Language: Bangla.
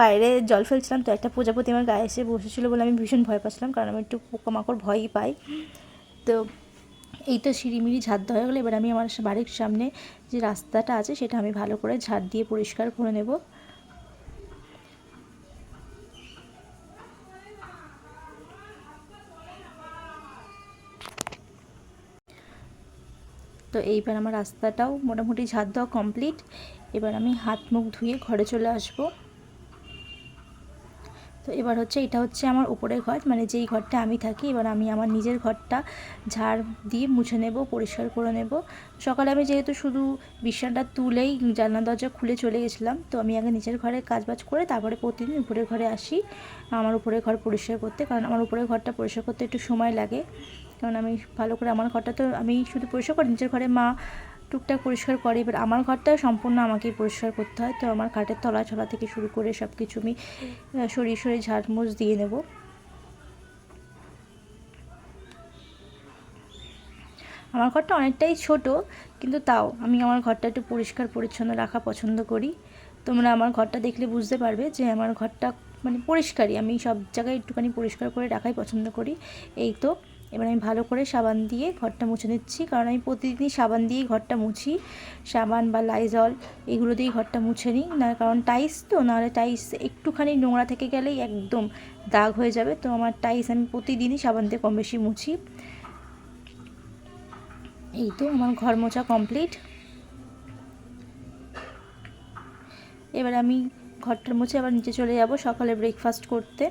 বাইরে জল ফেলছিলাম, তো একটা প্রজাপতি আমার গায়ে এসে বসেছিলো বলে আমি ভীষণ ভয় পাচ্ছিলাম, কারণ আমি একটু পোকামাকড় ভয়ই পাই। তো এই তো সিঁড়িমিড়ি ঝাড় দেওয়া হয়ে গেলো। এবার আমি আমার বাড়ির সামনে যে রাস্তাটা আছে সেটা আমি ভালো করে ঝাড় দিয়ে পরিষ্কার করে নেব। তো এইবার আমার রাস্তাটাও মোটামুটি ঝাড় দেওয়া কমপ্লিট। এবার আমি হাত মুখ ধুয়ে ঘরে চলে আসব। তো এবার এটা হচ্ছে আমার উপরের ঘর, মানে যেই ঘরটা আমি থাকি। এবার আমি আমার নিজের ঘরটা ঝাড় দিয়ে মুছে নেব, পরিষ্কার করে নেব। সকালে আমি যেহেতু শুধু বিছানাটা তুলেই জানলা দরজা খুলে চলে গেছিলাম, তো আমি আগে নিজের ঘরে কাজবাজ করে তারপরে প্রতিদিন উপরের ঘরে আসি আমার উপরের ঘর পরিষ্কার করতে, কারণ আমার উপরের ঘরটা পরিষ্কার করতে একটু সময় লাগে। কারণ আমি ভালো করে আমার ঘরটা তো আমি শুধু পরিষ্কার করি, নিজের ঘরে মা টুকটাক পরিষ্কার করে। এবার আমার ঘরটা সম্পূর্ণ আমাকেই পরিষ্কার করতে হয়। তো আমার খাটের তলা ছলা থেকে শুরু করে সব কিছু আমি সরিয়ে সরিয়ে ঝাড়মুছ দিয়ে নেব। আমার ঘরটা অনেকটাই ছোট, কিন্তু তাও আমি আমার ঘরটা একটু পরিষ্কার পরিচ্ছন্ন রাখা পছন্দ করি। তোমরা আমার ঘরটা দেখলে বুঝতে পারবে যে আমার ঘরটা মানে পরিষ্কারই, আমি সব জায়গায় একটুখানি পরিষ্কার করে রাখাই পছন্দ করি। এই তো এবার আমি ভালো করে সাবান দিয়ে ঘরটা মুছে নিচ্ছি, কারণ আমি প্রতিদিনই সাবান দিয়েই ঘরটা মুছি। সাবান বা লাইজল এগুলো দিয়েই ঘরটা মুছে নিই না, কারণ টাইলস তো, নাহলে টাইলস একটুখানি নোংরা থেকে গেলেই একদম দাগ হয়ে যাবে। তো আমার টাইলস আমি প্রতিদিনই সাবান দিয়ে কম বেশি মুছি। এই তো আমার ঘর মোছা কমপ্লিট। এবার আমি ঘরটার মুছে আবার নিচে চলে যাব সকালে ব্রেকফাস্ট করতে।